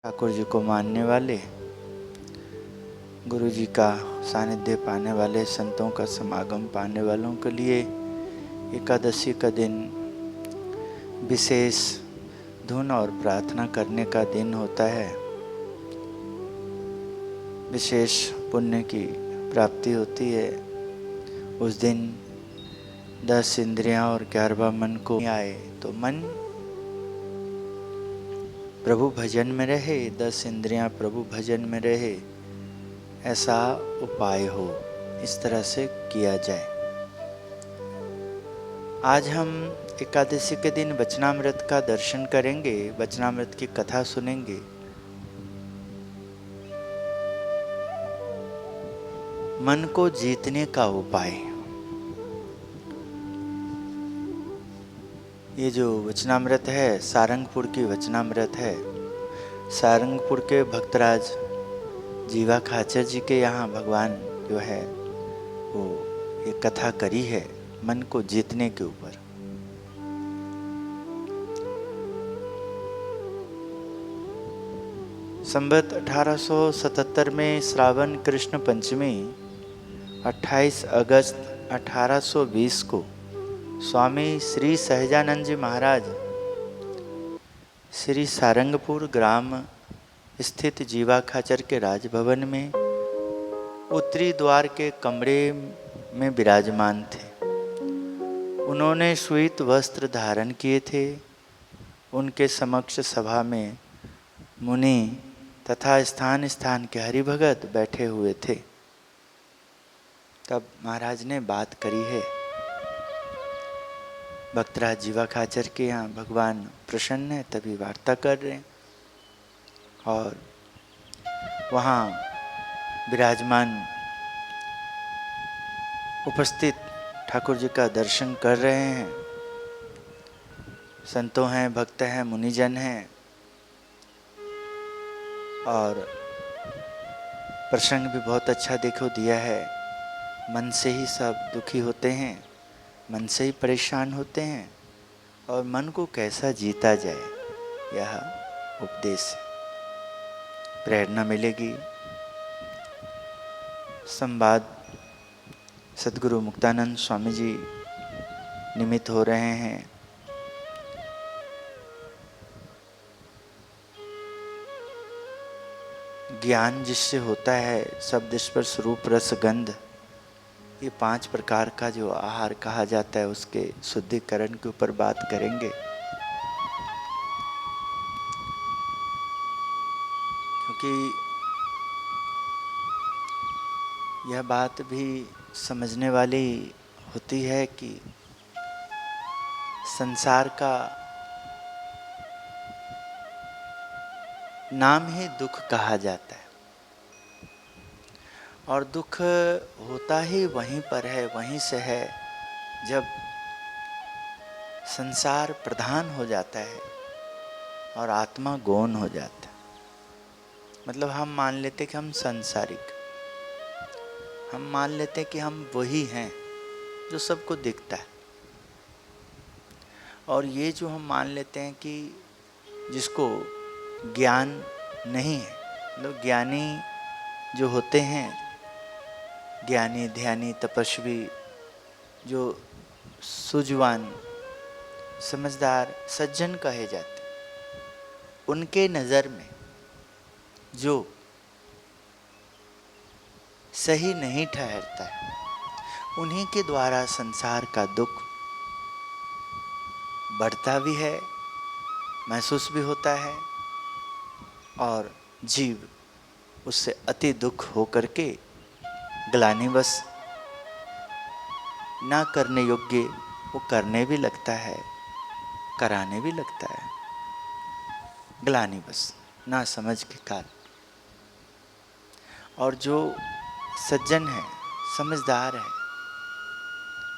ठाकुर जी को मानने वाले, गुरु जी का सानिध्य पाने वाले, संतों का समागम पाने वालों के लिए एकादशी का दिन विशेष धुन और प्रार्थना करने का दिन होता है। विशेष पुण्य की प्राप्ति होती है। उस दिन 10 इंद्रियां और 11वां मन को आए तो मन प्रभु भजन में रहे, 10 इंद्रियां प्रभु भजन में रहे, ऐसा उपाय हो, इस तरह से किया जाए। आज हम एकादशी के दिन वचनामृत का दर्शन करेंगे, वचनामृत की कथा सुनेंगे। मन को जीतने का उपाय। ये जो वचनामृत है सारंगपुर की वचनामृत है। सारंगपुर के भक्तराज जीवा खाचर जी के यहाँ भगवान जो है वो ये कथा करी है मन को जीतने के ऊपर। संवत 1877 में श्रावण कृष्ण पंचमी 28 अगस्त 1820 को स्वामी श्री सहजानंद जी महाराज श्री सारंगपुर ग्राम स्थित जीवा खाचर के राजभवन में उत्तरी द्वार के कमरे में विराजमान थे। उन्होंने श्वेत वस्त्र धारण किए थे। उनके समक्ष सभा में मुनि तथा स्थान स्थान के हरिभगत बैठे हुए थे। तब महाराज ने बात करी है। भक्तराज जीवा खाचर के यहाँ भगवान प्रसन्न है, तभी वार्ता कर रहे हैं और वहाँ विराजमान उपस्थित ठाकुर जी का दर्शन कर रहे हैं। संतों हैं, भक्त हैं, मुनिजन हैं और प्रसंग भी बहुत अच्छा देखो दिया है। मन से ही सब दुखी होते हैं, मन से ही परेशान होते हैं और मन को कैसा जीता जाए, यह उपदेश है। प्रेरणा मिलेगी। संवाद सद्गुरु मुक्तानंद स्वामी जी निमित्त हो रहे हैं। ज्ञान जिससे होता है, शब्द स्पर्श रूप रस गंध, ये 5 प्रकार का जो आहार कहा जाता है, उसके शुद्धिकरण के ऊपर बात करेंगे। क्योंकि यह बात भी समझने वाली होती है कि संसार का नाम ही दुख कहा जाता है और दुख होता ही वहीं पर है, वहीं से है जब संसार प्रधान हो जाता है और आत्मा गौण हो जाता है। मतलब हम मान लेते कि हम सांसारिक, हम मान लेते कि हम वही हैं जो सबको दिखता है। और ये जो हम मान लेते हैं कि जिसको ज्ञान नहीं है, मतलब ज्ञानी जो होते हैं, ज्ञानी ध्यानी तपस्वी, जो सूझवान समझदार सज्जन कहे जाते, उनके नज़र में जो सही नहीं ठहरता है, उन्हीं के द्वारा संसार का दुख बढ़ता भी है, महसूस भी होता है और जीव उससे अति दुख हो करके ग्लानिवश ना करने योग्य वो करने भी लगता है, कराने भी लगता है, ग्लानिवश ना समझ के कारण। और जो सज्जन है, समझदार है,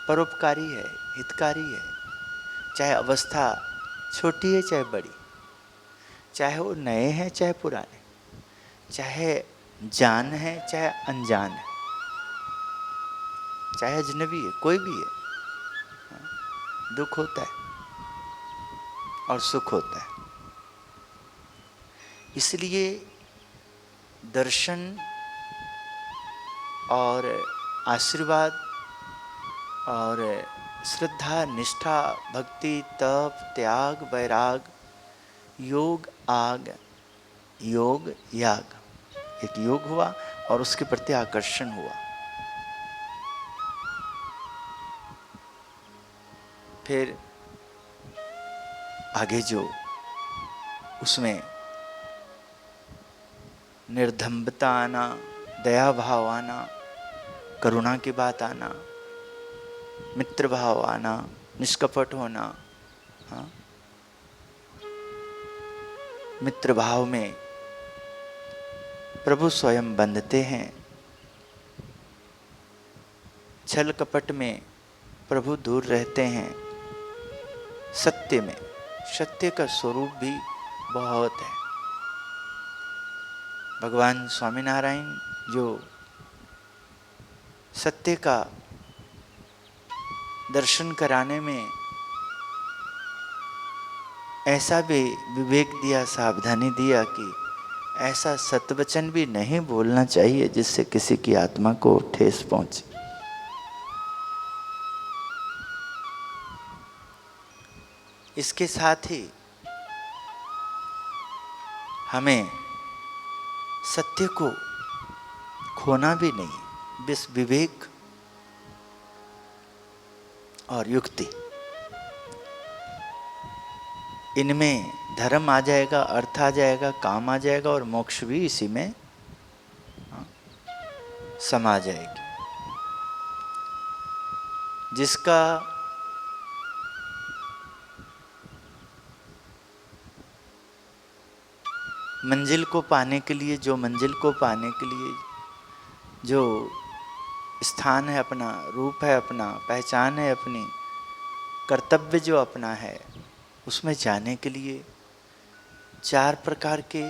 परोपकारी है, हितकारी है, चाहे अवस्था छोटी है चाहे बड़ी, चाहे वो नए हैं चाहे पुराने, चाहे जान है चाहे अनजान है, चाहे अजनबी है, कोई भी है, दुख होता है और सुख होता है। इसलिए दर्शन और आशीर्वाद और श्रद्धा, निष्ठा, भक्ति, तप, त्याग, वैराग, योग, आग, योग, याग, एक योग हुआ और उसके प्रति आकर्षण हुआ। फिर आगे जो उसमें निर्धम्बता आना, दया भाव आना, करुणा की बात आना, मित्र भाव आना, निष्कपट होना। हाँ, मित्र भाव में प्रभु स्वयं बंधते हैं, छल कपट में प्रभु दूर रहते हैं, सत्य में, सत्य का स्वरूप भी बहुत है। भगवान स्वामीनारायण जो सत्य का दर्शन कराने में ऐसा भी विवेक दिया, सावधानी दिया कि ऐसा सत्वचन भी नहीं बोलना चाहिए जिससे किसी की आत्मा को ठेस पहुंचे। इसके साथ ही हमें सत्य को खोना भी नहीं, बस विवेक और युक्ति, इनमें धर्म आ जाएगा, अर्थ आ जाएगा, काम आ जाएगा और मोक्ष भी इसी में समा जाएगी। जिसका मंजिल को पाने के लिए, जो मंजिल को पाने के लिए जो स्थान है अपना, रूप है अपना, पहचान है अपनी, कर्तव्य जो अपना है, उसमें जाने के लिए चार प्रकार के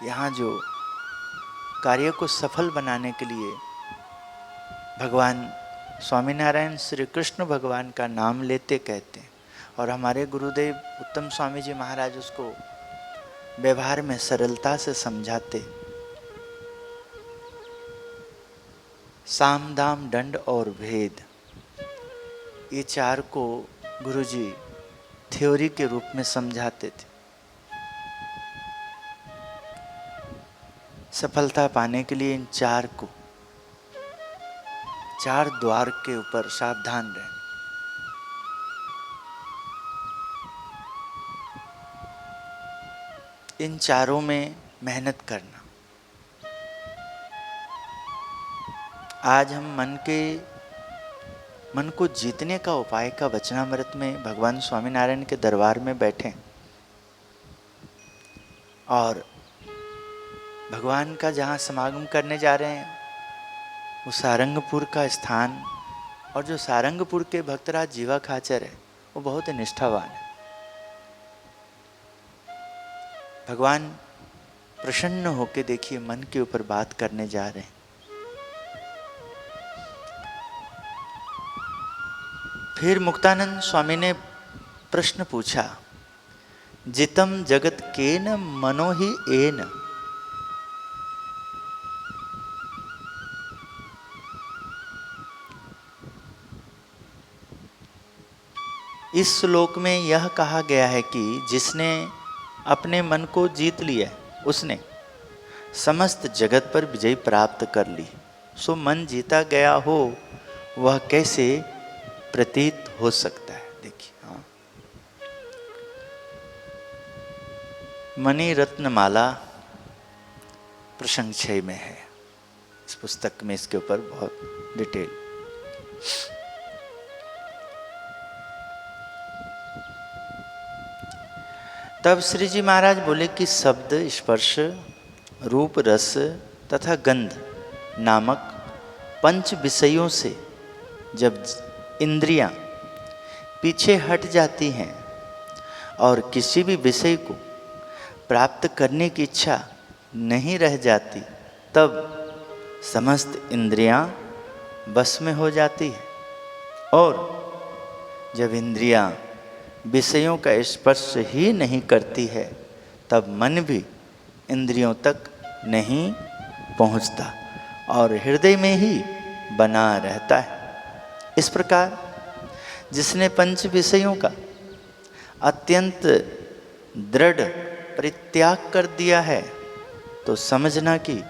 यहाँ जो कार्य को सफल बनाने के लिए भगवान स्वामीनारायण श्री कृष्ण भगवान का नाम लेते कहते हैं। और हमारे गुरुदेव उत्तम स्वामी जी महाराज उसको व्यवहार में सरलता से समझाते। साम दाम दंड और भेद, ये चार को गुरुजी थ्योरी के रूप में समझाते थे। सफलता पाने के लिए इन चार को, चार द्वार के ऊपर सावधान रहें। इन चारों में मेहनत करना। आज हम मन को जीतने का उपाय का वचनामृत में भगवान स्वामीनारायण के दरबार में बैठे और भगवान का जहाँ समागम करने जा रहे हैं वो सारंगपुर का स्थान, और जो सारंगपुर के भक्तराज जीवा खाचर है वो बहुत ही निष्ठावान है। भगवान प्रसन्न होके देखिए मन के ऊपर बात करने जा रहे हैं। फिर मुक्तानंद स्वामी ने प्रश्न पूछा, जितम जगत केन मनो ही एन। इस श्लोक में यह कहा गया है कि जिसने अपने मन को जीत लिया उसने समस्त जगत पर विजय प्राप्त कर ली। सो मन जीता गया हो वह कैसे प्रतीत हो सकता है। देखिए, हाँ, मणि रत्नमाला प्रसंग 6 में है। इस पुस्तक में इसके ऊपर बहुत डिटेल। तब श्री जी महाराज बोले कि शब्द, स्पर्श, रूप, रस तथा गंध नामक 5 विषयों से जब इंद्रियां पीछे हट जाती हैं और किसी भी विषय को प्राप्त करने की इच्छा नहीं रह जाती, तब समस्त इंद्रियां बस में हो जाती है। और जब इंद्रियां विषयों का स्पर्श ही नहीं करती है, तब मन भी इंद्रियों तक नहीं पहुंचता और हृदय में ही बना रहता है। इस प्रकार जिसने पंच विषयों का अत्यंत दृढ़ परित्याग कर दिया है तो समझना कि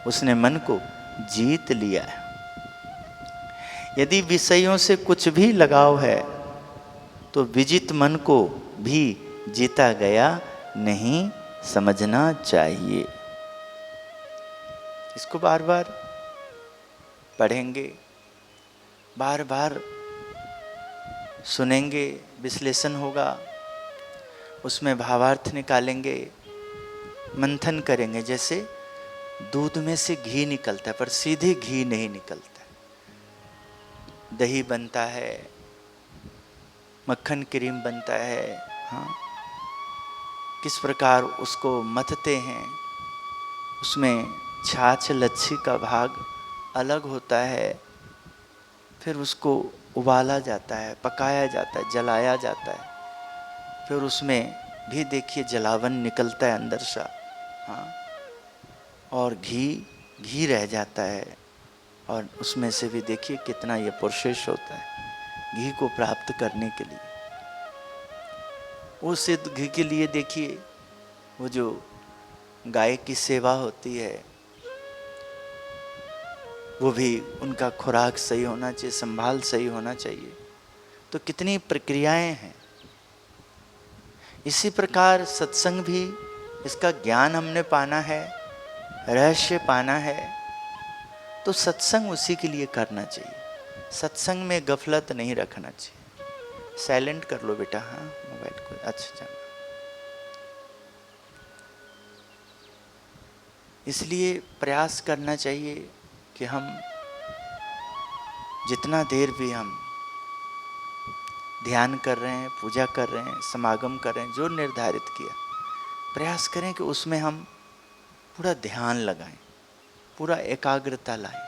उसने मन को जीत लिया है। यदि विषयों से कुछ भी लगाव है तो विजित मन को भी जीता गया नहीं समझना चाहिए। इसको बार बार पढ़ेंगे, बार बार सुनेंगे, विश्लेषण होगा, उसमें भावार्थ निकालेंगे, मंथन करेंगे। जैसे दूध में से घी निकलता है पर सीधे घी नहीं निकलता है। दही बनता है, मक्खन क्रीम बनता है, हाँ, किस प्रकार उसको मथते हैं, उसमें छाछ लच्छी का भाग अलग होता है, फिर उसको उबाला जाता है, पकाया जाता है, जलाया जाता है, फिर उसमें भी देखिए जलावन निकलता है अंदर से, हाँ, और घी रह जाता है और उसमें से भी देखिए कितना ये प्रोसेस होता है घी को प्राप्त करने के लिए। वो सिद्ध घी के लिए देखिए वो जो गाय की सेवा होती है वो भी उनका खुराक सही होना चाहिए, संभाल सही होना चाहिए। तो कितनी प्रक्रियाएं हैं। इसी प्रकार सत्संग भी, इसका ज्ञान हमने पाना है, रहस्य पाना है, तो सत्संग उसी के लिए करना चाहिए। सत्संग में गफलत नहीं रखना चाहिए। साइलेंट कर लो बेटा, हाँ मोबाइल को, अच्छा जाना। इसलिए प्रयास करना चाहिए कि हम जितना देर भी हम ध्यान कर रहे हैं, पूजा कर रहे हैं, समागम कर रहे हैं, जो निर्धारित किया, प्रयास करें कि उसमें हम पूरा ध्यान लगाएं, पूरा एकाग्रता लाएं,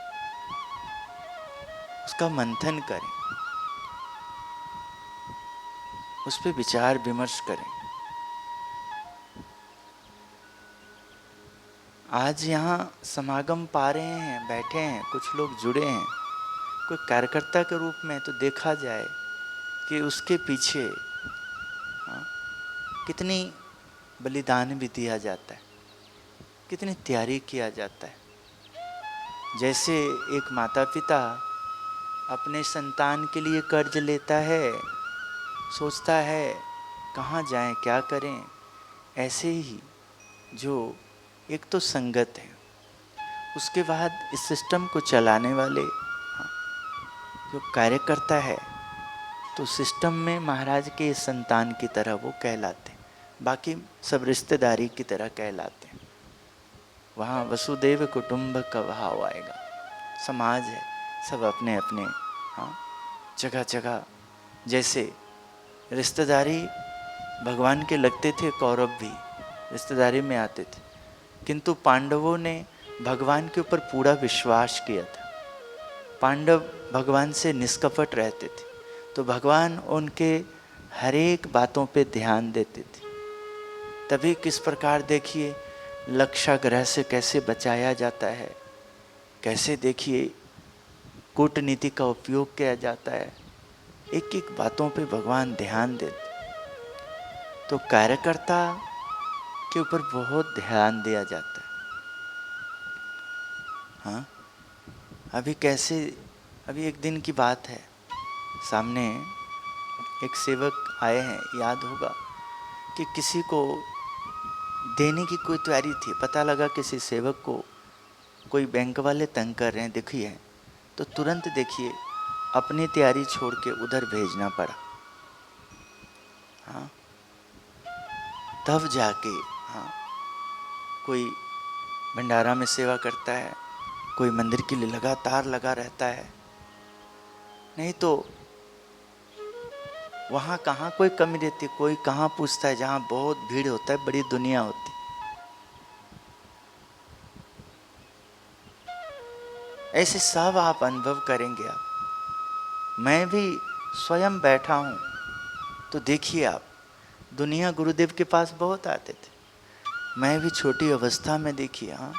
उसका मंथन करें, उस पर विचार विमर्श करें। आज यहाँ समागम पा रहे हैं, बैठे हैं, कुछ लोग जुड़े हैं, कोई कार्यकर्ता के रूप में, तो देखा जाए कि उसके पीछे कितनी बलिदान भी दिया जाता है, कितनी तैयारी किया जाता है। जैसे एक माता पिता अपने संतान के लिए कर्ज लेता है, सोचता है कहाँ जाएं, क्या करें, ऐसे ही जो एक तो संगत है, उसके बाद इस सिस्टम को चलाने वाले जो कार्यकर्ता है, तो सिस्टम में महाराज के संतान की तरह वो कहलाते हैं, बाकी सब रिश्तेदारी की तरह कहलाते हैं। वहाँ वसुदेव कुटुंब का भाव आएगा। समाज है, सब अपने अपने, हाँ, जगह जगह। जैसे रिश्तेदारी भगवान के लगते थे, कौरव भी रिश्तेदारी में आते थे, किंतु पांडवों ने भगवान के ऊपर पूरा विश्वास किया था। पांडव भगवान से निष्कपट रहते थे, तो भगवान उनके हर एक बातों पे ध्यान देते थे। तभी किस प्रकार देखिए लक्षाग्रह से कैसे बचाया जाता है, कैसे देखिए कूटनीति का उपयोग किया जाता है, एक एक बातों पे भगवान ध्यान देते। तो कार्यकर्ता के ऊपर बहुत ध्यान दिया जाता है। हाँ, अभी एक दिन की बात है, सामने एक सेवक आए हैं, याद होगा कि किसी को देने की कोई तैयारी थी, पता लगा किसी सेवक को कोई बैंक वाले तंग कर रहे हैं, देखिए, तो तुरंत देखिए अपनी तैयारी छोड़ के उधर भेजना पड़ा। हाँ, तब जाके, हाँ, कोई भंडारा में सेवा करता है, कोई मंदिर के लिए लगातार लगा रहता है, नहीं तो वहाँ कहाँ कोई कमी रहती, कोई कहाँ पूछता है। जहाँ बहुत भीड़ होता है, बड़ी दुनिया होती, ऐसे सब आप अनुभव करेंगे। आप, मैं भी स्वयं बैठा हूँ, तो देखिए आप, दुनिया गुरुदेव के पास बहुत आते थे, मैं भी छोटी अवस्था में देखिए, हाँ,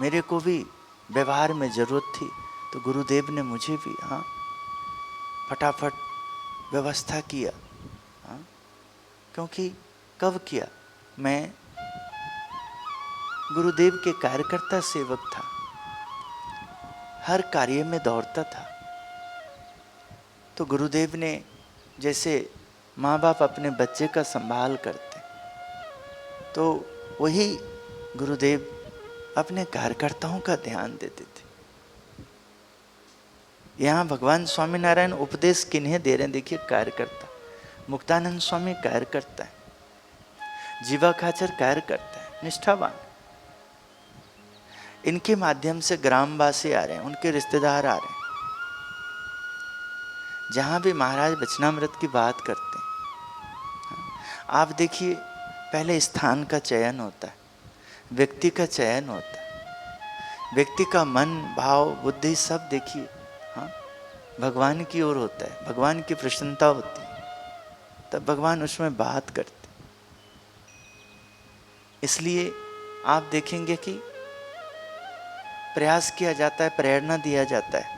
मेरे को भी व्यवहार में जरूरत थी, तो गुरुदेव ने मुझे भी, हाँ, फटाफट व्यवस्था किया, हाँ, क्योंकि कब किया, मैं गुरुदेव के कार्यकर्ता सेवक था, हर कार्य में दौड़ता था। तो गुरुदेव ने, जैसे माँ बाप अपने बच्चे का संभाल करते, तो वही गुरुदेव अपने कार्यकर्ताओं का ध्यान देते थे। यहाँ भगवान स्वामीनारायण उपदेश किन्हें दे रहे हैं, देखिए, कार्यकर्ता। मुक्तानंद स्वामी कार्यकर्ता है, जीवा खाचर कार्यकर्ता है, निष्ठावान। इनके माध्यम से ग्रामवासी आ रहे हैं, उनके रिश्तेदार आ रहे हैं। जहां भी महाराज वचनामृत की बात करते हैं, आप देखिए, पहले स्थान का चयन होता है, व्यक्ति का चयन होता है, व्यक्ति का मन भाव बुद्धि सब देखिए, हाँ, भगवान की ओर होता है, भगवान की प्रसन्नता होती है, तब भगवान उसमें बात करते। इसलिए आप देखेंगे कि प्रयास किया जाता है, प्रेरणा दिया जाता है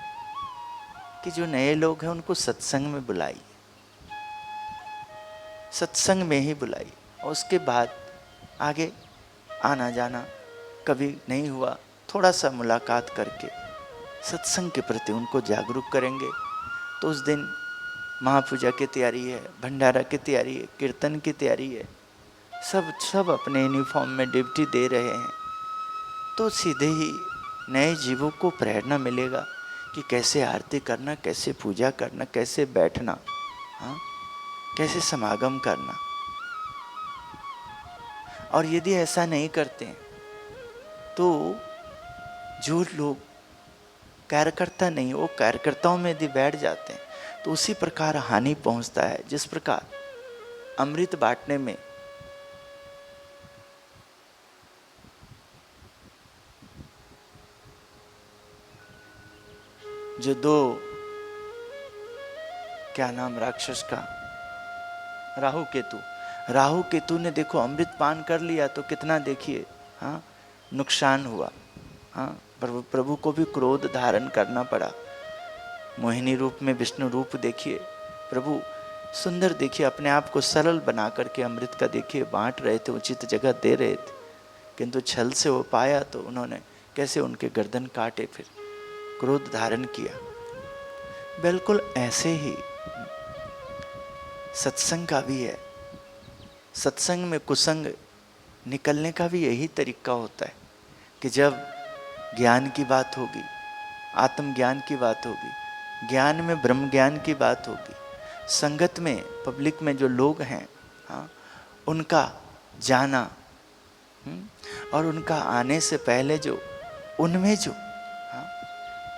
कि जो नए लोग हैं उनको सत्संग में बुलाइए, सत्संग में ही बुलाइए, और उसके बाद आगे आना जाना कभी नहीं हुआ, थोड़ा सा मुलाकात करके सत्संग के प्रति उनको जागरूक करेंगे। तो उस दिन महापूजा की तैयारी है, भंडारा की तैयारी है, कीर्तन की तैयारी है, सब अपने यूनिफॉर्म में ड्यूटी दे रहे हैं, तो सीधे ही नए जीवों को प्रेरणा मिलेगा कि कैसे आरती करना, कैसे पूजा करना, कैसे बैठना, हाँ, कैसे समागम करना। और यदि ऐसा नहीं करते हैं तो जो लोग कार्यकर्ता नहीं, वो कार्यकर्ताओं में यदि बैठ जाते हैं तो उसी प्रकार हानि पहुंचता है, जिस प्रकार अमृत बांटने में जो दो, क्या नाम राक्षस का, राहु केतु ने देखो अमृत पान कर लिया तो कितना देखिए, हाँ, नुकसान हुआ, हाँ, प्रभु को भी क्रोध धारण करना पड़ा। मोहिनी रूप में विष्णु रूप देखिए, प्रभु सुंदर देखिए, अपने आप को सरल बना करके अमृत का देखिए बांट रहे थे, उचित जगह दे रहे थे, किंतु छल से वो पाया तो उन्होंने कैसे उनके गर्दन काटे, फिर क्रोध धारण किया। बिल्कुल ऐसे ही सत्संग का भी है, सत्संग में कुसंग निकलने का भी यही तरीका होता है कि जब ज्ञान की बात होगी, आत्मज्ञान की बात होगी, ज्ञान में ब्रह्म ज्ञान की बात होगी, संगत में पब्लिक में जो लोग हैं, हाँ, उनका जाना, और उनका आने से पहले जो उनमें जो, हाँ,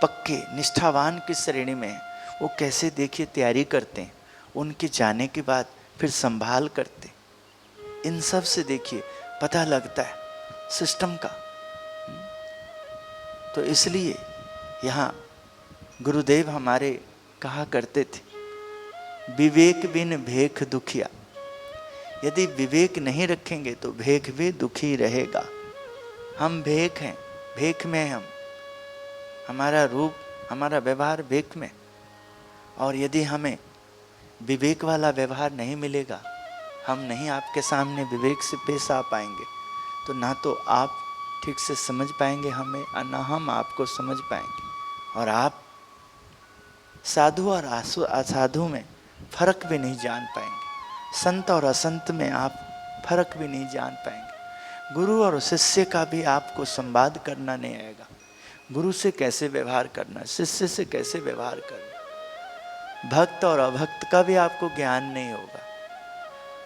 पक्के निष्ठावान किस श्रेणी में है, वो कैसे देखिए तैयारी करते हैं, उनके जाने के बाद फिर संभाल करते, इन सब से देखिए पता लगता है सिस्टम का। तो इसलिए यहाँ गुरुदेव हमारे कहा करते थे, विवेक बिन भेख दुखिया। यदि विवेक नहीं रखेंगे तो भेख भी दुखी रहेगा। हम भेख हैं, भेख में हम, हमारा रूप हमारा व्यवहार भेख में, और यदि हमें विवेक वाला व्यवहार नहीं मिलेगा, हम नहीं आपके सामने विवेक से पेश आ पाएंगे, तो ना तो आप ठीक से समझ पाएंगे हमें, और ना हम आपको समझ पाएंगे, और आप साधु और असाधु में फर्क भी नहीं जान पाएंगे, संत और असंत में आप फर्क भी नहीं जान पाएंगे। गुरु और शिष्य का भी आपको संवाद करना नहीं आएगा, गुरु से कैसे व्यवहार करना, शिष्य से कैसे व्यवहार करना, भक्त और अभक्त का भी आपको ज्ञान नहीं होगा।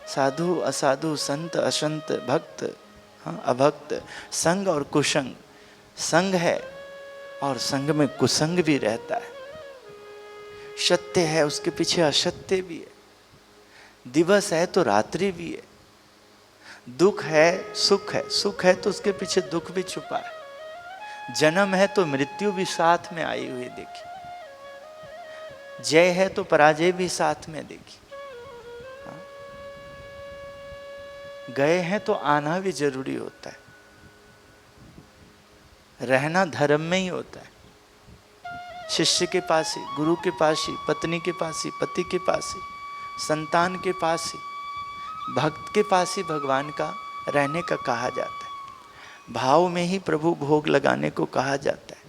साधु असाधु, संत असंत, भक्त, हाँ, अभक्त, संग और कुसंग, संग है और संग में कुसंग भी रहता है, सत्य है उसके पीछे असत्य भी है, दिवस है तो रात्रि भी है, दुख है सुख है, सुख है तो उसके पीछे दुख भी छुपा है, जन्म है तो मृत्यु भी साथ में आई हुई देखी, जय है तो पराजय भी साथ में देखी। गए हैं तो आना भी जरूरी होता है। रहना धर्म में ही होता है। शिष्य के पास ही, गुरु के पास ही, पत्नी के पास ही, पति के पास ही, संतान के पास ही, भक्त के पास ही भगवान का रहने का कहा जाता है। भाव में ही प्रभु भोग लगाने को कहा जाता है।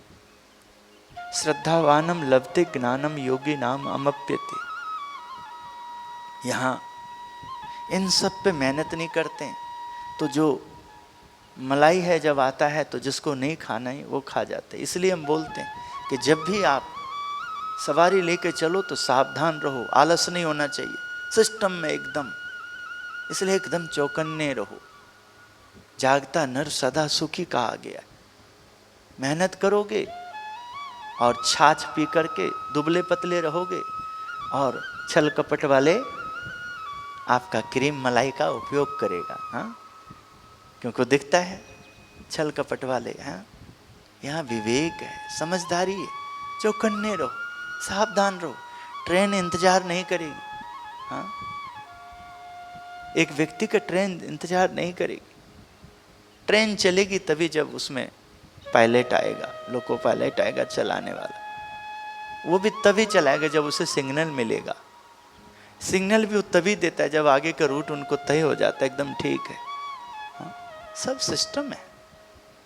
श्रद्धावानम लभते ज्ञानम योगी नाम अमप्यते। यहाँ इन सब पे मेहनत नहीं करते हैं, तो जो मलाई है जब आता है तो जिसको नहीं खाना है वो खा जाते हैं। इसलिए हम बोलते हैं कि जब भी आप सवारी लेके चलो तो सावधान रहो, आलस नहीं होना चाहिए, सिस्टम में एकदम। इसलिए एकदम चौकन्ने रहो। जागता नर सदा सुखी कहा गया। मेहनत करोगे और छाछ पी करके दुबले पतले रहोगे, और छल कपट वाले आपका क्रीम मलाई का उपयोग करेगा। हाँ, क्योंकि दिखता है छल कपट वाले। हाँ, यहाँ विवेक है, समझदारी है। चौकन्ने रहो, सावधान रहो। ट्रेन इंतजार नहीं करेगी। हाँ, एक व्यक्ति का ट्रेन इंतजार नहीं करेगी। ट्रेन चलेगी तभी जब उसमें पायलट आएगा, लोको पायलट आएगा चलाने वाला। वो भी तभी चलाएगा जब उसे सिग्नल मिलेगा। सिग्नल भी वो तभी देता है जब आगे का रूट उनको तय हो जाता है, एकदम ठीक है। हाँ, सब सिस्टम है।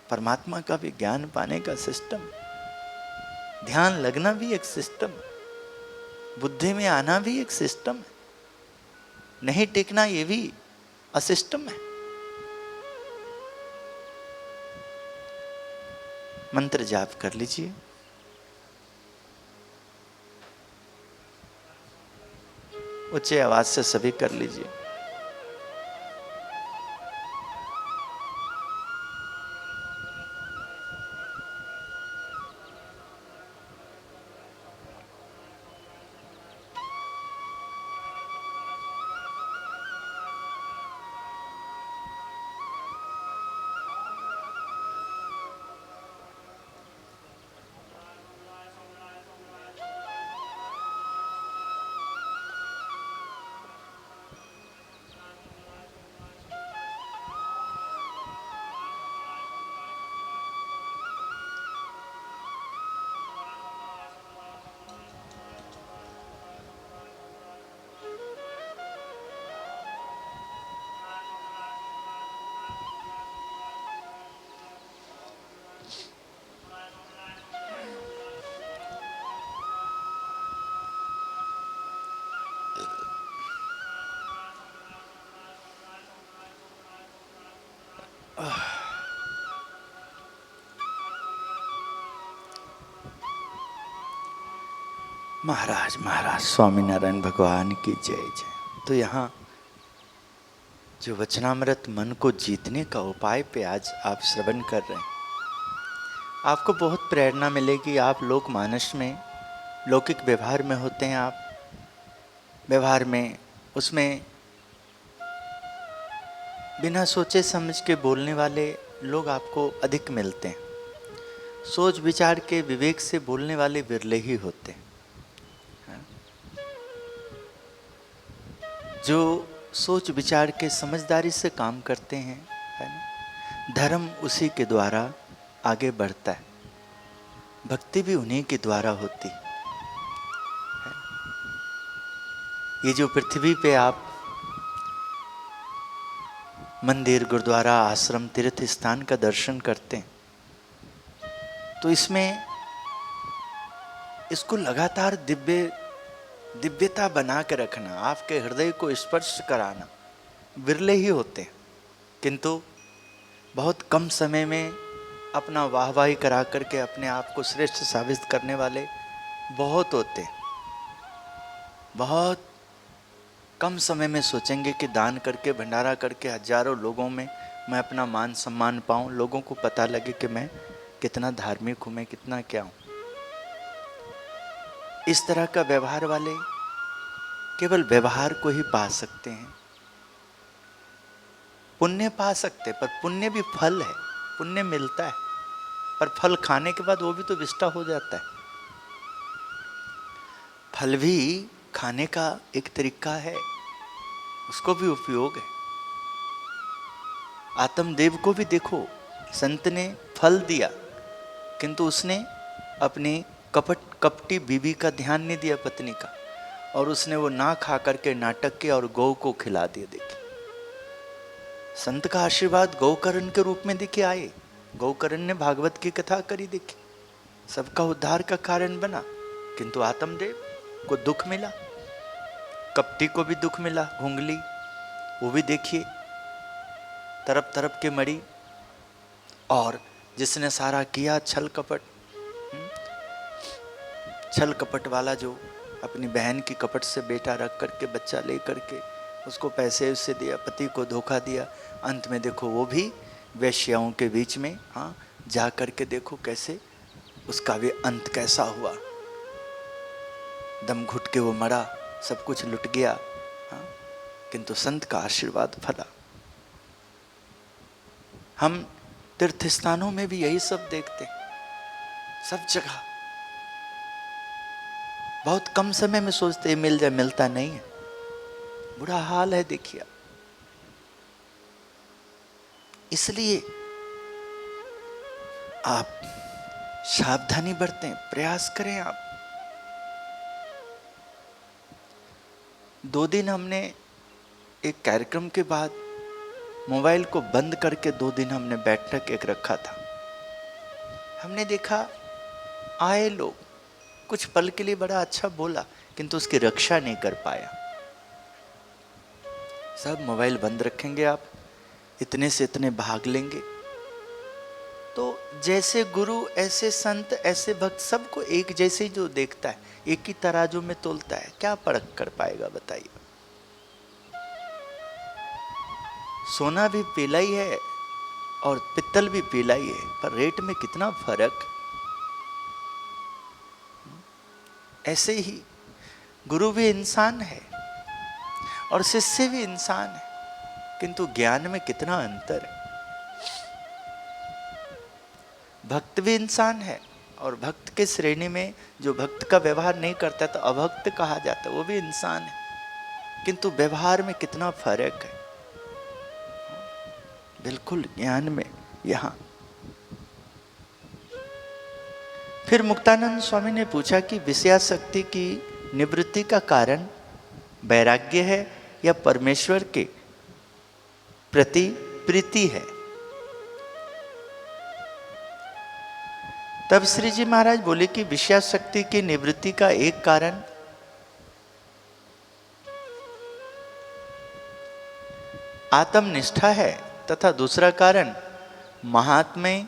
परमात्मा का भी ज्ञान पाने का सिस्टम, ध्यान लगना भी एक सिस्टम, बुद्धि में आना भी एक सिस्टम है, नहीं टिकना ये भी असिस्टम है। मंत्र जाप कर लीजिए। ऊंचे आवाज से सभी कर लीजिए। महाराज महाराज स्वामीनारायण भगवान की जय जय। तो यहाँ जो वचनामृत मन को जीतने का उपाय पे आज आप श्रवण कर रहे हैं, आपको बहुत प्रेरणा मिलेगी। आप लोक मानस में, लौकिक व्यवहार में होते हैं, आप व्यवहार में उसमें बिना सोचे समझ के बोलने वाले लोग आपको अधिक मिलते हैं। सोच विचार के विवेक से बोलने वाले विरले ही होते हैं। जो सोच विचार के समझदारी से काम करते हैं, है ना, धर्म उसी के द्वारा आगे बढ़ता है, भक्ति भी उन्हीं के द्वारा होती है। ये जो पृथ्वी पे आप मंदिर, गुरुद्वारा, आश्रम, तीर्थ स्थान का दर्शन करते हैं, तो इसमें इसको लगातार दिव्यता बना के रखना, आपके हृदय को स्पर्श कराना विरले ही होते हैं। किंतु बहुत कम समय में अपना वाहवाही करा करके अपने आप को श्रेष्ठ साबित करने वाले बहुत होते हैं। बहुत कम समय में सोचेंगे कि दान करके, भंडारा करके हजारों लोगों में मैं अपना मान सम्मान पाऊं, लोगों को पता लगे कि मैं कितना धार्मिक हूं, मैं कितना क्या हूं। इस तरह का व्यवहार वाले केवल व्यवहार को ही पा सकते हैं, पुण्य पा सकते, पर पुण्य भी फल है, पुण्य मिलता है, पर फल खाने के बाद वो भी तो विष्टा हो जाता है। फल भी खाने का एक तरीका है, उसको भी उपयोग है। आत्मदेव को भी देखो, संत ने फल दिया, किंतु उसने अपनी कपटी बीवी का ध्यान नहीं दिया, पत्नी का, और उसने वो ना खा करके नाटक किया और गौ को खिला दिया। देखिए, संत का आशीर्वाद गौकर्ण के रूप में देखिए आए। गौकर्ण ने भागवत की कथा करी, देखिए सबका उद्धार का कारण बना, किंतु आत्मदेव को दुख मिला, कपटी को भी दुख मिला, घुंगली वो भी देखिए तरफ तरफ के मरी, और जिसने सारा किया छल कपट, छल कपट वाला जो अपनी बहन की कपट से बेटा रख करके बच्चा ले करके उसको पैसे उससे दिया, पति को धोखा दिया, अंत में देखो वो भी वैश्याओं के बीच में जा करके देखो कैसे उसका भी अंत कैसा हुआ, दम घुट के वो मरा, सब कुछ लुट गया। किंतु संत का आशीर्वाद फला। हम तीर्थ स्थानों में भी यही सब देखते, सब जगह बहुत कम समय में सोचते मिल जाए, मिलता नहीं है, बुरा हाल है। देखिए, इसलिए आप सावधानी बरतें, प्रयास करें। आप 2 दिन हमने एक कार्यक्रम के बाद मोबाइल को बंद करके 2 दिन हमने बैठक एक रखा था। हमने देखा आए लोग कुछ पल के लिए बड़ा अच्छा बोला, किंतु उसकी रक्षा नहीं कर पाया। सब मोबाइल बंद रखेंगे, आप इतने से इतने भाग लेंगे, तो जैसे गुरु ऐसे संत ऐसे भक्त सबको एक जैसे ही जो देखता है, एक ही तराजू में तोलता है, क्या परख कर पाएगा बताइए। सोना भी पीला ही है और पित्तल भी पीला ही है, पर रेट में कितना फर्क। ऐसे ही गुरु भी इंसान है और शिष्य भी इंसान है, किंतु ज्ञान में कितना अंतर है। भक्त भी इंसान है और भक्त के श्रेणी में जो भक्त का व्यवहार नहीं करता तो अभक्त कहा जाता, वो भी इंसान है, किंतु व्यवहार में कितना फर्क है। बिल्कुल ज्ञान में यहां। फिर मुक्तानंद स्वामी ने पूछा कि विषयासक्ति की निवृत्ति का कारण वैराग्य है या परमेश्वर के प्रति प्रीति है। तब श्री जी महाराज बोले कि विषयासक्ति की निवृत्ति का एक कारण आत्मनिष्ठा है तथा दूसरा कारण महात्म्य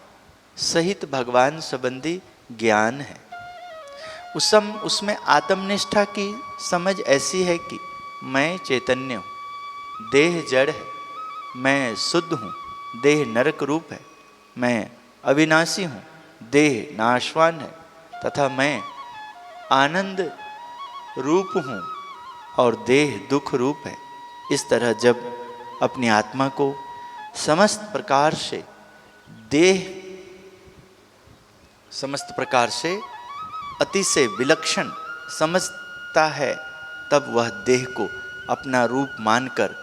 सहित भगवान संबंधी ज्ञान है। उसमें आत्मनिष्ठा की समझ ऐसी है कि मैं चैतन्य हूँ, देह जड़ है, मैं शुद्ध हूँ, देह नरक रूप है, मैं अविनाशी हूँ, देह नाशवान है, तथा मैं आनंद रूप हूँ और देह दुख रूप है। इस तरह जब अपनी आत्मा को समस्त प्रकार से अति से विलक्षण समझता है, तब वह देह को अपना रूप मानकर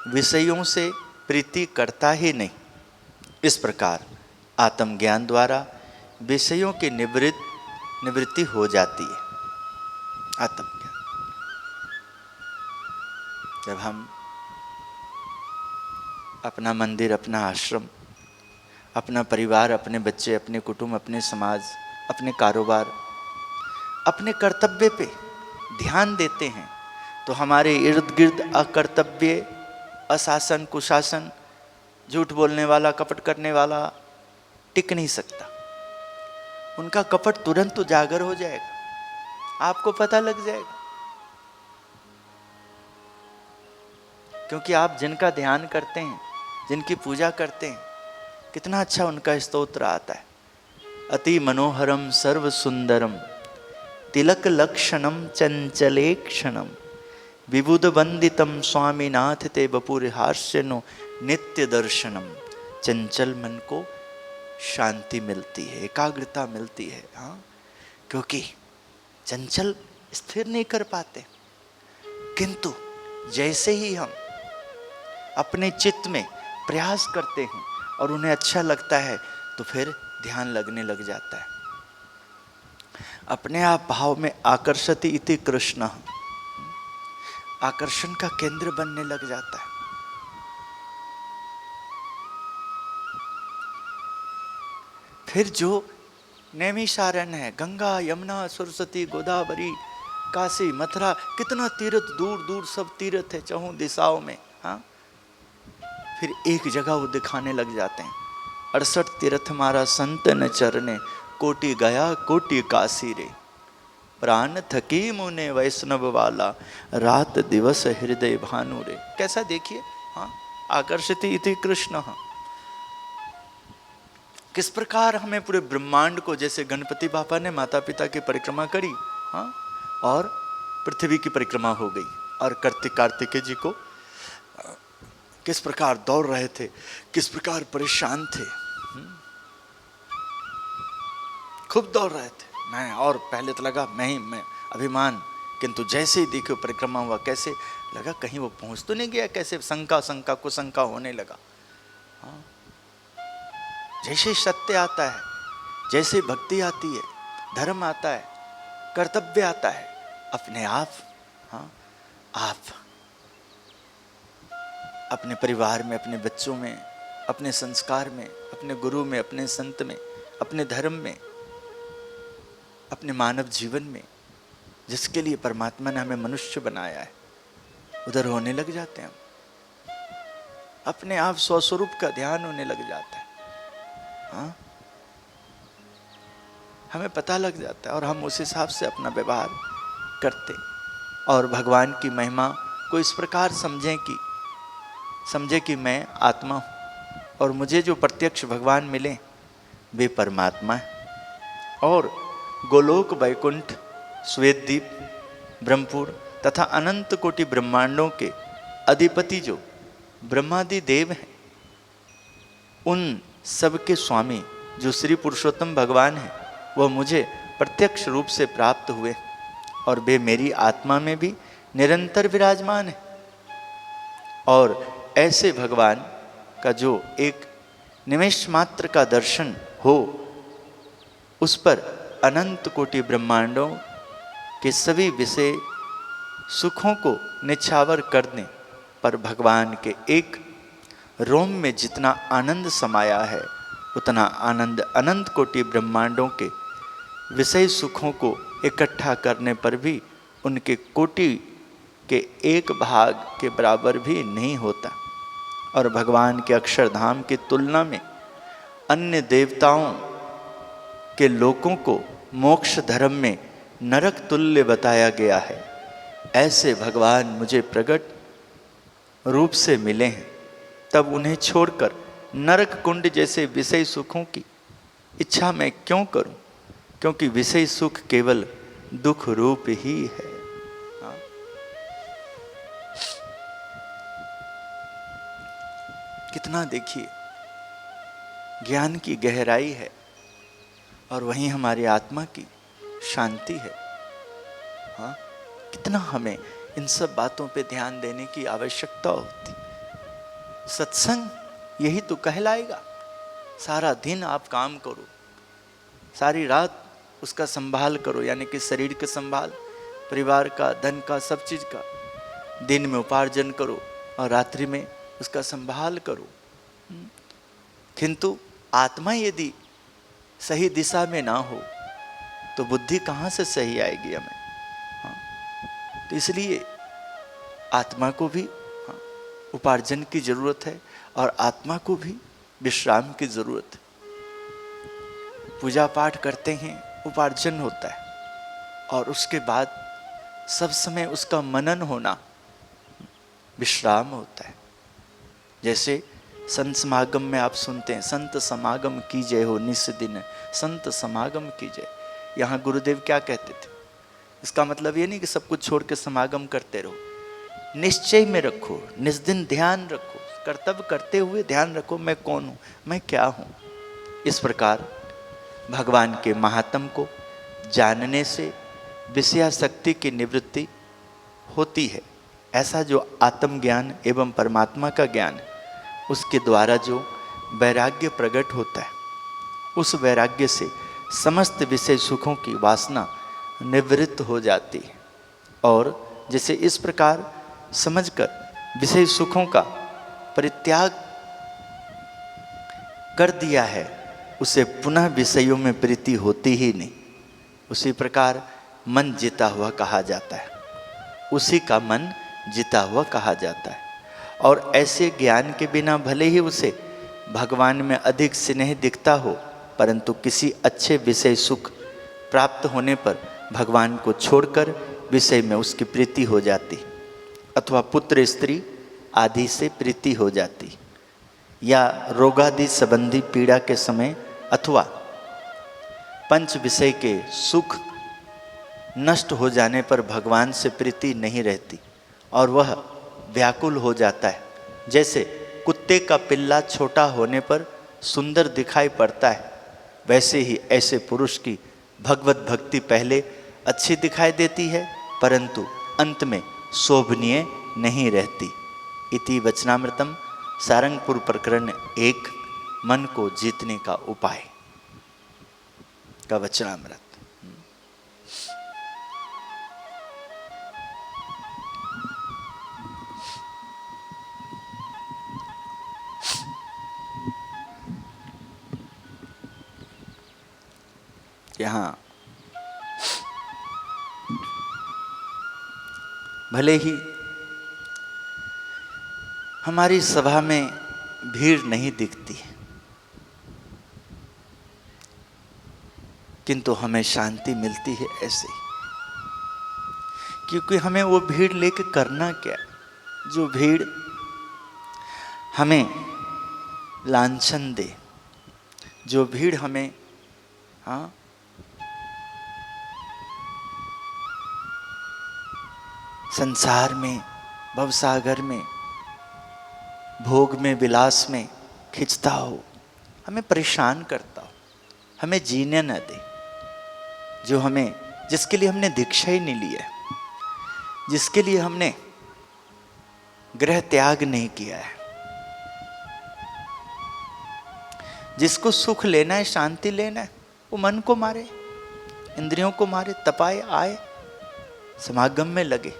विषयों से प्रीति करता ही नहीं। इस प्रकार आत्मज्ञान द्वारा विषयों की निवृत्ति हो जाती है। आत्मज्ञान, जब हम अपना मंदिर, अपना आश्रम, अपना परिवार, अपने बच्चे, अपने कुटुंब, अपने समाज, अपने कारोबार, अपने कर्तव्य पे ध्यान देते हैं, तो हमारे इर्द गिर्द अकर्तव्य, अशासन, कुशासन, झूठ बोलने वाला, कपट करने वाला टिक नहीं सकता। उनका कपट तुरंत उजागर हो जाएगा, आपको पता लग जाएगा। क्योंकि आप जिनका ध्यान करते हैं, जिनकी पूजा करते हैं, कितना अच्छा उनका स्तोत्र आता है। अति मनोहरम सर्व सुंदरम तिलक लक्षणम चंचले क्षणम विबुध वंदितम स्वामीनाथ ते बपुर हास्यनो नित्य दर्शनम। चंचल मन को शांति मिलती है, एकाग्रता मिलती है। हाँ, क्योंकि चंचल स्थिर नहीं कर पाते, किंतु जैसे ही हम अपने चित्त में प्रयास करते हैं और उन्हें अच्छा लगता है तो फिर ध्यान लगने लग जाता है। अपने आप भाव में आकर्षति इति कृष्ण, आकर्षण का केंद्र बनने लग जाता है। फिर जो नैमिषारण्य है, गंगा यमुना सरस्वती गोदावरी काशी मथुरा, कितना तीर्थ, दूर दूर सब तीर्थ है चहुं दिशाओं में। हाँ, फिर एक जगह वो दिखाने लग जाते हैं। 68 तीर्थ मारा संत न चरने, कोटि गया कोटि काशी रे, प्राण थकी मुने वैष्णव वाला, रात दिवस हृदय भानु रे। कैसा देखिए, हाँ, आकर्षित इति कृष्ण। किस प्रकार हमें पूरे ब्रह्मांड को, जैसे गणपति बापा ने माता पिता की परिक्रमा करी, हाँ, और पृथ्वी की परिक्रमा हो गई, और कार्तिकेय जी को किस प्रकार दौड़ रहे थे, किस प्रकार परेशान थे, खूब दौड़ रहे थे। मैं, और पहले तो लगा मैं अभिमान, किंतु जैसे ही देखो परिक्रमा हुआ, कैसे लगा कहीं वो पहुंच तो नहीं गया, कैसे शंका कुशंका होने लगा। हाँ, जैसे सत्य आता है, जैसे भक्ति आती है, धर्म आता है, कर्तव्य आता है, अपने आप, हाँ, आप अपने परिवार में, अपने बच्चों में, अपने संस्कार में, अपने गुरु में, अपने संत में, अपने धर्म में, अपने मानव जीवन में, जिसके लिए परमात्मा ने हमें मनुष्य बनाया है, उधर होने लग जाते हैं हम। अपने आप स्वस्वरूप का ध्यान होने लग जाता है। हाँ, हमें पता लग जाता है और हम उस हिसाब से अपना व्यवहार करते, और भगवान की महिमा को इस प्रकार समझे कि मैं आत्मा हूँ और मुझे जो प्रत्यक्ष भगवान मिले वे परमात्मा है। और गोलोक, वैकुंठ, श्वेतद्वीप, ब्रह्मपुर तथा अनंत कोटि ब्रह्मांडों के अधिपति जो ब्रह्मादि देव हैं, उन सबके स्वामी जो श्री पुरुषोत्तम भगवान हैं, वह मुझे प्रत्यक्ष रूप से प्राप्त हुए और वे मेरी आत्मा में भी निरंतर विराजमान है। और ऐसे भगवान का जो एक निमेष मात्र का दर्शन हो, उस पर अनंत कोटि ब्रह्मांडों के सभी विषय सुखों को निछावर करने पर भगवान के एक रोम में जितना आनंद समाया है, उतना आनंद अनंत कोटि ब्रह्मांडों के विषय सुखों को इकट्ठा करने पर भी उनके कोटि के एक भाग के बराबर भी नहीं होता। और भगवान के अक्षरधाम की तुलना में अन्य देवताओं के लोकों को मोक्ष धर्म में नरक तुल्य बताया गया है। ऐसे भगवान मुझे प्रकट रूप से मिले हैं, तब उन्हें छोड़कर नरक कुंड जैसे विषय सुखों की इच्छा मैं क्यों करूं, क्योंकि विषय सुख केवल दुख रूप ही है। हाँ? कितना देखिए ज्ञान की गहराई है, और वहीं हमारी आत्मा की शांति है। हाँ, कितना हमें इन सब बातों पे ध्यान देने की आवश्यकता होती। सत्संग यही तो कहलाएगा। सारा दिन आप काम करो, सारी रात उसका संभाल करो, यानी कि शरीर का संभाल, परिवार का, धन का, सब चीज का। दिन में उपार्जन करो और रात्रि में उसका संभाल करो। किंतु आत्मा यदि सही दिशा में ना हो तो बुद्धि कहाँ से सही आएगी हमें। हाँ, तो इसलिए आत्मा को भी उपार्जन की जरूरत है और आत्मा को भी विश्राम की जरूरत है। पूजा पाठ करते हैं, उपार्जन होता है, और उसके बाद सब समय उसका मनन होना विश्राम होता है। जैसे संत समागम में आप सुनते हैं, संत समागम कीजय हो निस दिन, संत समागम कीजय। यहाँ गुरुदेव क्या कहते थे? इसका मतलब ये नहीं कि सब कुछ छोड़ के समागम करते रहो, निश्चय में रखो, निस दिन ध्यान रखो, कर्तव्य करते हुए ध्यान रखो, मैं कौन हूँ, मैं क्या हूँ। इस प्रकार भगवान के महात्म को जानने से विषयासक्ति की निवृत्ति होती है। ऐसा जो आत्मज्ञान एवं परमात्मा का ज्ञान है उसके द्वारा जो वैराग्य प्रकट होता है, उस वैराग्य से समस्त विषय सुखों की वासना निवृत्त हो जाती है। और जैसे इस प्रकार समझकर विषय सुखों का परित्याग कर दिया है, उसे पुनः विषयों में प्रीति होती ही नहीं। उसी प्रकार मन जीता हुआ कहा जाता है, उसी का मन जीता हुआ कहा जाता है। और ऐसे ज्ञान के बिना भले ही उसे भगवान में अधिक स्नेह दिखता हो, परंतु किसी अच्छे विषय सुख प्राप्त होने पर भगवान को छोड़कर विषय में उसकी प्रीति हो जाती, अथवा पुत्र स्त्री आदि से प्रीति हो जाती, या रोगादि संबंधी पीड़ा के समय अथवा पंच विषय के सुख नष्ट हो जाने पर भगवान से प्रीति नहीं रहती और वह व्याकुल हो जाता है। जैसे कुत्ते का पिल्ला छोटा होने पर सुंदर दिखाई पड़ता है, वैसे ही ऐसे पुरुष की भगवत भक्ति पहले अच्छी दिखाई देती है, परंतु अंत में शोभनीय नहीं रहती। इति वचनामृतम सारंगपुर प्रकरण 1 मन को जीतने का उपाय का वचनामृत। यहाँ भले ही हमारी सभा में भीड़ नहीं दिखती है, किंतु हमें शांति मिलती है ऐसे ही, क्योंकि हमें वो भीड़ लेके करना क्या, जो भीड़ हमें लांछन दे, जो भीड़ हमें संसार में, भवसागर में, भोग में, विलास में खिंचता हो, हमें परेशान करता हो, हमें जीने न दे, जो हमें, जिसके लिए हमने दीक्षा ही नहीं लिया है, जिसके लिए हमने गृह त्याग नहीं किया है, जिसको सुख लेना है, शांति लेना है, वो मन को मारे, इंद्रियों को मारे, तपाए, आए, समागम में लगे।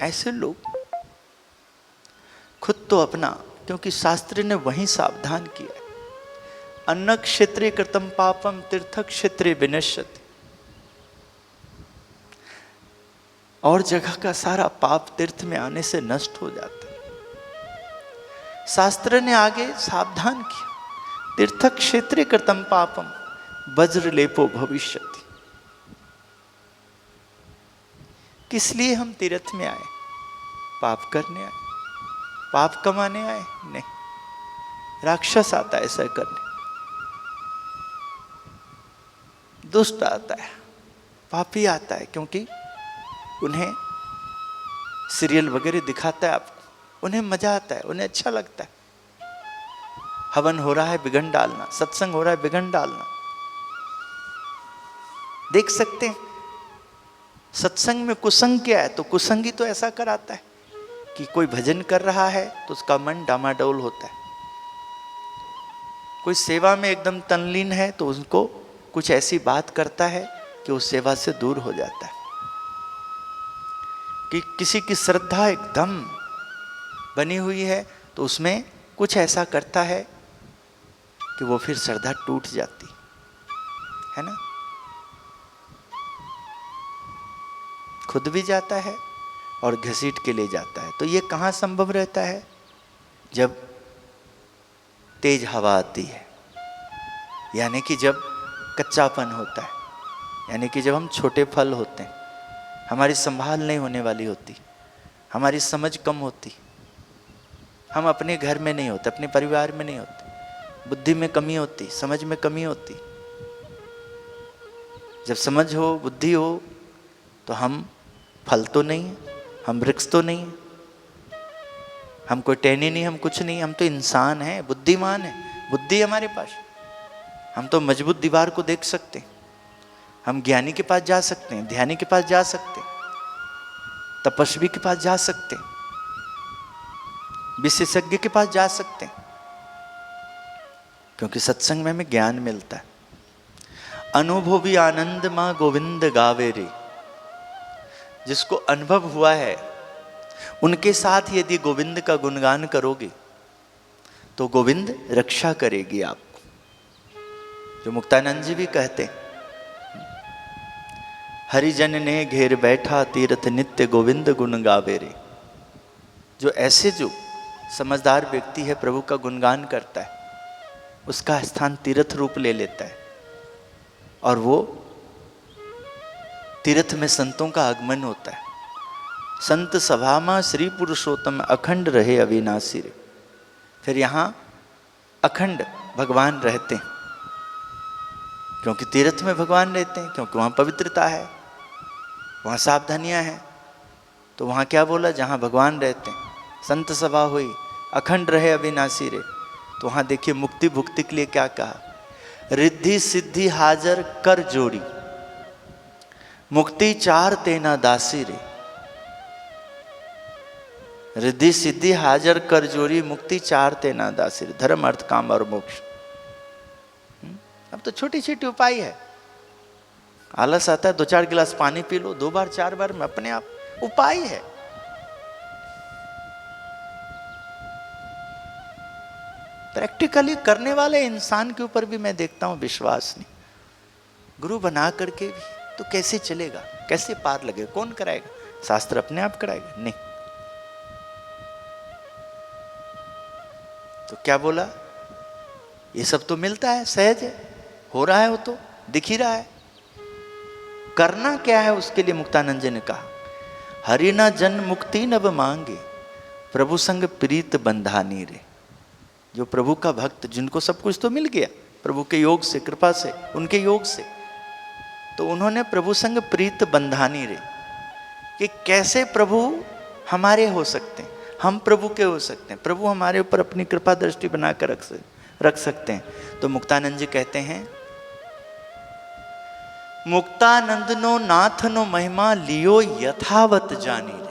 ऐसे लोग खुद तो अपना, क्योंकि शास्त्र ने वहीं सावधान किया है, अन्न क्षेत्रे कृतम पापम तीर्थ क्षेत्रे विनश्यति। और जगह का सारा पाप तीर्थ में आने से नष्ट हो जाता है। शास्त्र ने आगे सावधान किया, तीर्थ क्षेत्रे कृतम पापम वज्र लेपो भविष्यति। किस लिए हम तीर्थ में आए? पाप करने आए, पाप कमाने आए? नहीं, राक्षस आता है ऐसा करने, दुष्ट आता है, पापी आता है, क्योंकि उन्हें सीरियल वगैरह दिखाता है आपको, उन्हें मजा आता है, उन्हें अच्छा लगता है। हवन हो रहा है, बिगन डालना, सत्संग हो रहा है, बिगन डालना। देख सकते हैं सत्संग में कुसंग क्या है, तो कुसंगी तो ऐसा कराता है कि कोई भजन कर रहा है तो उसका मन डामाडोल होता है, कोई सेवा में एकदम तल्लीन है तो उसको कुछ ऐसी बात करता है कि वो सेवा से दूर हो जाता है। कि किसी की श्रद्धा एकदम बनी हुई है तो उसमें कुछ ऐसा करता है कि वो फिर श्रद्धा टूट जाती है ना, खुद भी जाता है और घसीट के ले जाता है। तो ये कहाँ संभव रहता है? जब तेज हवा आती है, यानी कि जब कच्चापन होता है, यानी कि जब हम छोटे फल होते हैं, हमारी संभाल नहीं होने वाली होती, हमारी समझ कम होती, हम अपने घर में नहीं होते, अपने परिवार में नहीं होते, बुद्धि में कमी होती, समझ में कमी होती। जब समझ हो, बुद्धि हो, तो हम फल तो नहीं है, हम वृक्ष तो नहीं है, हम कोई टहनी नहीं, हम कुछ नहीं, हम तो इंसान हैं, बुद्धिमान है, बुद्धि हमारे पास, हम तो मजबूत दीवार को देख सकते हैं, हम ज्ञानी के पास जा सकते हैं, ध्यानी के पास जा सकते हैं, तपस्वी के पास जा सकते हैं, विशेषज्ञ के पास जा सकते हैं, क्योंकि सत्संग में हमें ज्ञान मिलता है। अनुभवी आनंद मां गोविंद गावे रे, जिसको अनुभव हुआ है उनके साथ यदि गोविंद का गुणगान करोगे तो गोविंद रक्षा करेगी आपको। जो मुक्तानंद जी भी कहते हैं, हरिजन ने घेर बैठा तीर्थ नित्य गोविंद गुण गावे रे। जो ऐसे जो समझदार व्यक्ति है प्रभु का गुणगान करता है, उसका स्थान तीर्थ रूप ले लेता है, और वो तीर्थ में संतों का आगमन होता है। संत सभा में श्री पुरुषोत्तम अखंड रहे अविनाशी रे। फिर यहाँ अखंड भगवान रहते हैं, क्योंकि तीर्थ में भगवान रहते हैं, क्योंकि वहाँ पवित्रता है, वहाँ सावधानियाँ हैं। तो वहाँ क्या बोला? जहाँ भगवान रहते हैं, संत सभा हुई, अखंड रहे अविनाशी रे। तो वहाँ देखिए मुक्ति भुक्ति के लिए क्या कहा? रिद्धि सिद्धि हाजर कर जोड़ी, मुक्ति चार तेना दासी रे। रिद्धि सिद्धि हाजर कर जोड़ी, मुक्ति चार तेना दासी रे। धर्म अर्थ काम और मोक्ष। अब तो छोटी छोटी उपाय है। आलस आता है, 2-4 गिलास पानी पी लो, 2 बार 4 बार में अपने आप उपाय है। प्रैक्टिकली करने वाले इंसान के ऊपर भी मैं देखता हूं विश्वास नहीं। गुरु बना करके भी तो कैसे चलेगा, कैसे पार लगेगा? कौन कराएगा? शास्त्र अपने आप कराएगा? नहीं। तो क्या बोला? ये सब तो मिलता है, सहज है, हो रहा है, वो तो दिख ही रहा है। करना क्या है उसके लिए? मुक्तानंद जी ने कहा, हरि न जन मुक्ति नब मांगे, प्रभु संग प्रीत बंधानी रे। जो प्रभु का भक्त, जिनको सब कुछ तो मिल गया प्रभु के योग से, कृपा से, उनके योग से, तो उन्होंने प्रभु संग प्रीत बंधानी रे, कि कैसे प्रभु हमारे हो सकते हैं, हम प्रभु के हो सकते हैं, प्रभु हमारे ऊपर अपनी कृपा दृष्टि बनाकर रख सकते हैं। तो मुक्तानंद जी कहते हैं, मुक्तानंद नो नाथ नो महिमा लियो यथावत जानी रे।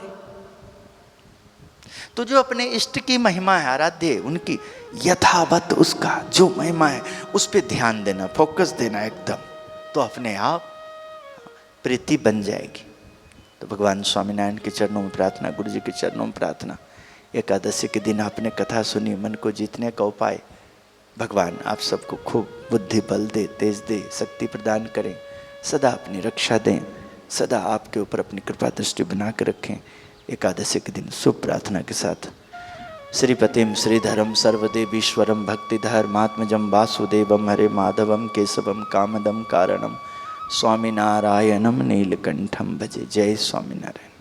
तो जो अपने इष्ट की महिमा है, आराध्य, उनकी यथावत, उसका जो महिमा है उस पे ध्यान देना, फोकस देना एकदम, तो अपने आप प्रीति बन जाएगी। तो भगवान स्वामीनारायण के चरणों में प्रार्थना, गुरु जी के चरणों में प्रार्थना। एकादशी के दिन आपने कथा सुनी, मन को जीतने का उपाय, भगवान आप सबको खूब बुद्धि बल दे, तेज दे, शक्ति प्रदान करें, सदा अपनी रक्षा दें, सदा आपके ऊपर अपनी कृपा दृष्टि बना कर रखें। एकादशी के दिन शुभ प्रार्थना के साथ श्रीपतिम श्रीधरम सर्वदेवीश्वरम भक्तिधर्मात्मजम वासुदेवम हरे माधवम केशवम कामदम कारणम स्वामीनारायणम नीलकंठम भजे। जय स्वामीनारायण।